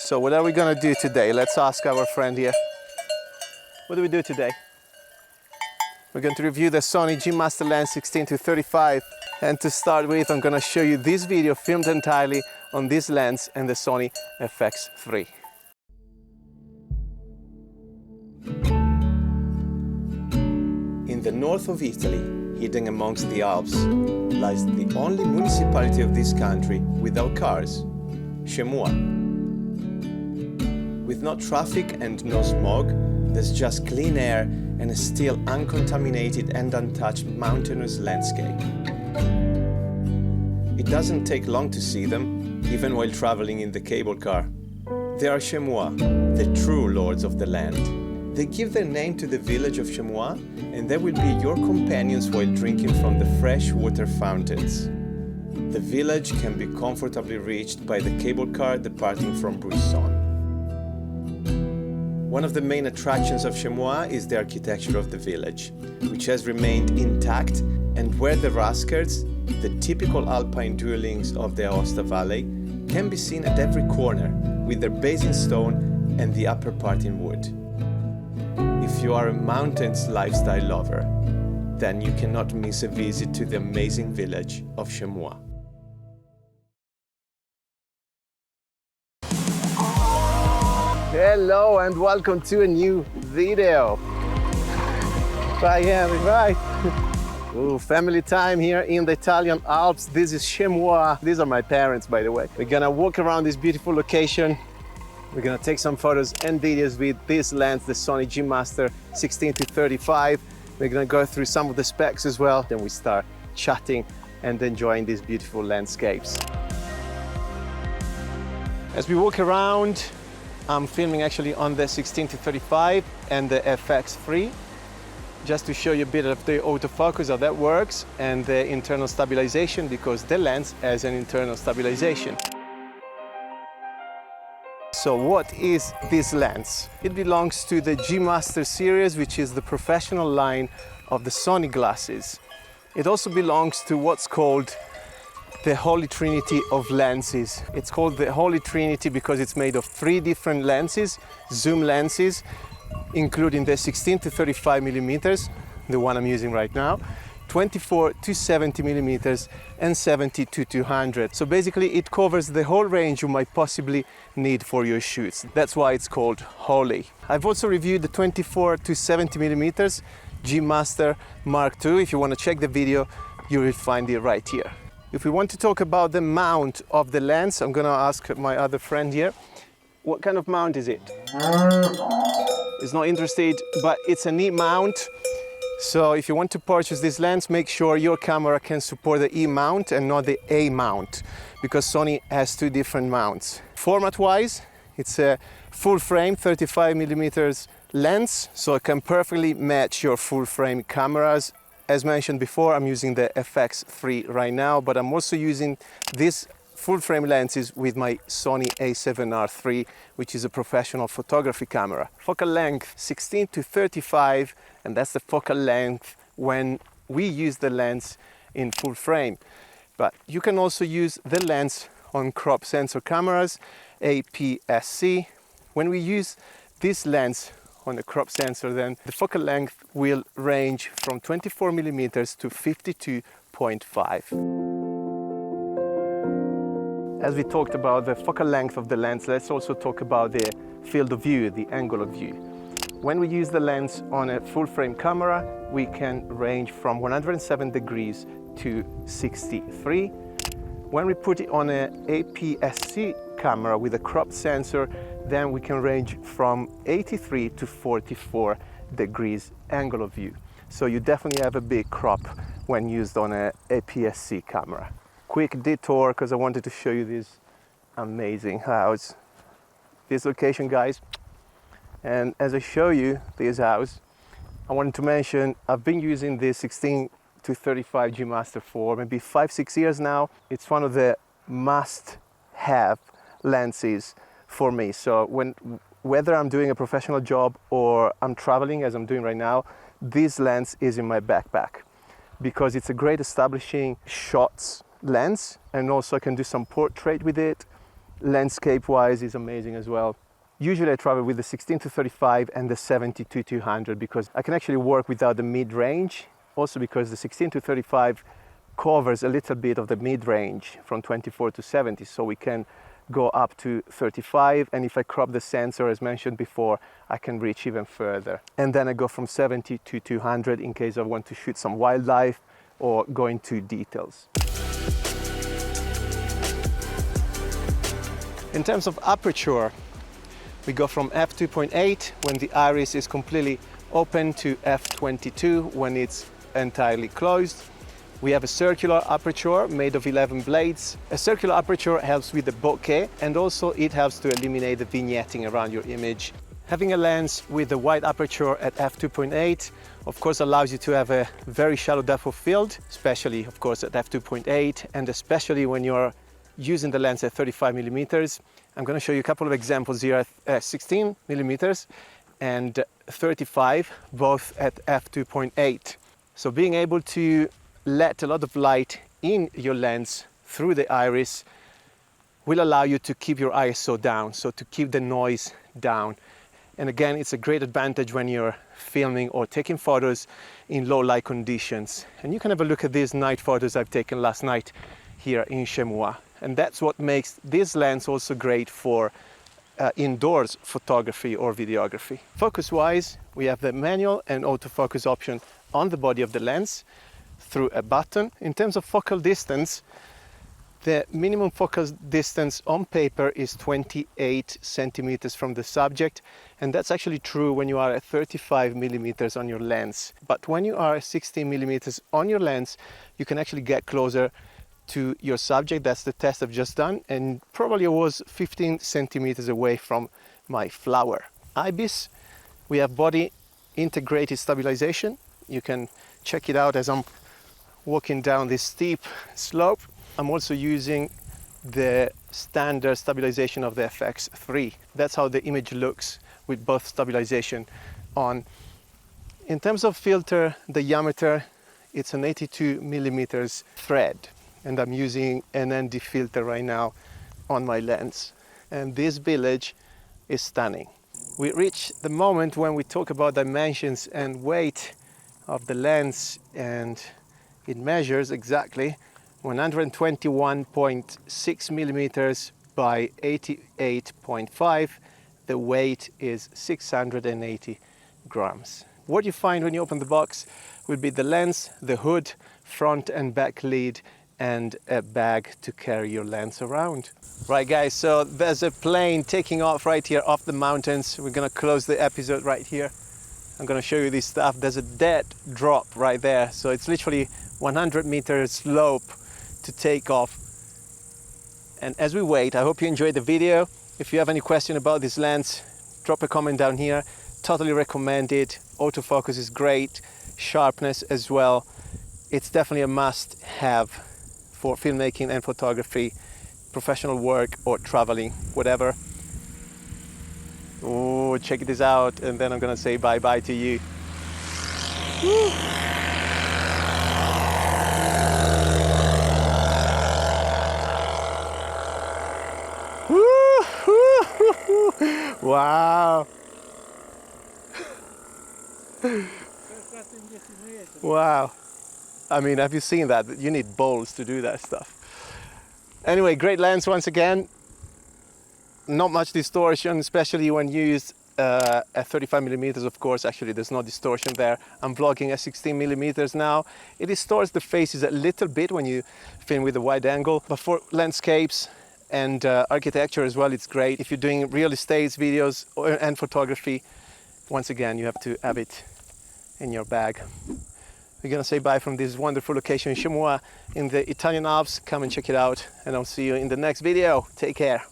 So what are we gonna do today? Let's ask our friend here. What do we do today? We're going to review the Sony G Master lens 16-35, and to start with I'm gonna show you this video filmed entirely on this lens and the Sony FX3. In the north of Italy, hidden amongst the Alps, lies the only municipality of this country without cars, Chamois. With no traffic and no smog, there's just clean air and a still uncontaminated and untouched mountainous landscape. It doesn't take long to see them, even while traveling in the cable car. They are Chamois, the true lords of the land. They give their name to the village of Chamois, and they will be your companions while drinking from the fresh water fountains. The village can be comfortably reached by the cable car departing from Brisson. One of the main attractions of Chamois is the architecture of the village, which has remained intact and where the rascals, the typical alpine dwellings of the Aosta Valley, can be seen at every corner, with their base in stone and the upper part in wood. If you are a mountains lifestyle lover, then you cannot miss a visit to the amazing village of Chamois. Hello and welcome to a new video. Right. Ooh, family time here in the Italian Alps. This is Chamois. These are my parents, by the way. We're gonna walk around this beautiful location. We're gonna take some photos and videos with this lens, the Sony G Master 16-35. We're gonna go through some of the specs as well. Then we start chatting and enjoying these beautiful landscapes. As we walk around, I'm filming actually on the 16-35 and the FX3, just to show you a bit of the autofocus, how that works, and the internal stabilization, because the lens has an internal stabilization. So what is this lens? It belongs to the G Master series, which is the professional line of the Sony glasses. It also belongs to what's called the Holy Trinity of lenses. It's called the Holy Trinity because it's made of 3 different lenses, zoom lenses, including the 16-35mm, the one I'm using right now, 24-70mm and 70-200. So basically it covers the whole range you might possibly need for your shoots. That's why it's called Holy. I've also reviewed the 24-70mm G Master Mark II. If you want to check the video, you will find it right here. If we want to talk about the mount of the lens, I'm going to ask my other friend here, what kind of mount is it? He's not interested, but it's a neat mount. So if you want to purchase this lens, make sure your camera can support the E mount and not the A mount, because Sony has 2 different mounts. Format-wise, it's a full frame 35mm lens, so it can perfectly match your full frame cameras. As mentioned before, I'm using the FX3 right now, but I'm also using these full frame lenses with my Sony A7R III, which is a professional photography camera. Focal length 16-35, and that's the focal length when we use the lens in full frame. But you can also use the lens on crop sensor cameras, APS-C. When we use this lens on the crop sensor, then the focal length will range from 24mm to 52.5. As we talked about the focal length of the lens, let's also talk about the field of view, the angle of view. When we use the lens on a full frame camera, we can range from 107 degrees to 63. When we put it on an APS-C camera with a crop sensor, then we can range from 83 to 44 degrees angle of view. So you definitely have a big crop when used on an APS-C camera. Quick detour because I wanted to show you this amazing house. This location, guys. And as I show you this house, I wanted to mention I've been using this 16-35 G Master for maybe 5-6 years now. It's one of the must-have lenses for me. So whether I'm doing a professional job or I'm traveling as I'm doing right now, this lens is in my backpack because it's a great establishing shots lens, and also I can do some portrait with it, landscape-wise is amazing as well. Usually I travel with the 16-35 and the 70-200 because I can actually work without the mid-range. Also because the 16-35 covers a little bit of the mid-range from 24 to 70, so we can go up to 35, and if I crop the sensor as mentioned before, I can reach even further. And then I go from 70 to 200 in case I want to shoot some wildlife or go into details. In terms of aperture, we go from f2.8 when the iris is completely open to f22 when it's entirely closed. We have a circular aperture made of 11 blades. A circular aperture helps with the bokeh, and also it helps to eliminate the vignetting around your image. Having a lens with a wide aperture at f2.8 of course allows you to have a very shallow depth of field, especially of course at f2.8, and especially when you're using the lens at 35 millimeters. I'm going to show you a couple of examples here at 16 millimeters and 35, both at f2.8. So being able to let a lot of light in your lens through the iris will allow you to keep your ISO down, so to keep the noise down. And again, it's a great advantage when you're filming or taking photos in low light conditions. And you can have a look at these night photos I've taken last night here in Chamois. And that's what makes this lens also great for indoors photography or videography. Focus-wise, we have the manual and autofocus option on the body of the lens through a button. In terms of focal distance, the minimum focal distance on paper is 28 centimeters from the subject, and that's actually true when you are at 35 millimeters on your lens. But when you are at 16 millimeters on your lens, you can actually get closer to your subject. That's the test I've just done, and probably I was 15 centimeters away from my flower. IBIS, we have body integrated stabilization. You can check it out as I'm walking down this steep slope. I'm also using the standard stabilization of the FX3. That's how the image looks with both stabilization on. In terms of filter diameter, it's an 82 millimeters thread, and I'm using an ND filter right now on my lens. And this village is stunning. We reach the moment when we talk about dimensions and weight of the lens, and it measures exactly 121.6 millimeters by 88.5. The weight is 680 grams. What you find when you open the box will be the lens, the hood, front and back lid, and a bag to carry your lens around. Right guys, so there's a plane taking off right here off the mountains. We're gonna close the episode right here. I'm gonna show you this stuff. There's a dead drop right there, so it's literally 100 meters slope to take off. And as we wait, I hope you enjoyed the video. If you have any question about this lens, drop a comment down here. Totally recommend it. Autofocus is great, sharpness as well. It's definitely a must-have for filmmaking and photography, professional work or traveling, whatever. Oh, check this out, and then I'm gonna say bye-bye to you. Woo. Wow. Wow. I mean, have you seen that? You need balls to do that stuff. Anyway, great lens once again. Not much distortion, especially when used at 35 millimeters, of course. Actually, there's no distortion there. I'm vlogging at 16 millimeters now. It distorts the faces a little bit when you film with a wide angle, but for landscapes and architecture as well, it's great. If you're doing real estate videos and photography, once again, you have to have it in your bag. We're gonna say bye from this wonderful location in Chamois in the Italian Alps. Come and check it out, and I'll see you in the next video. Take care.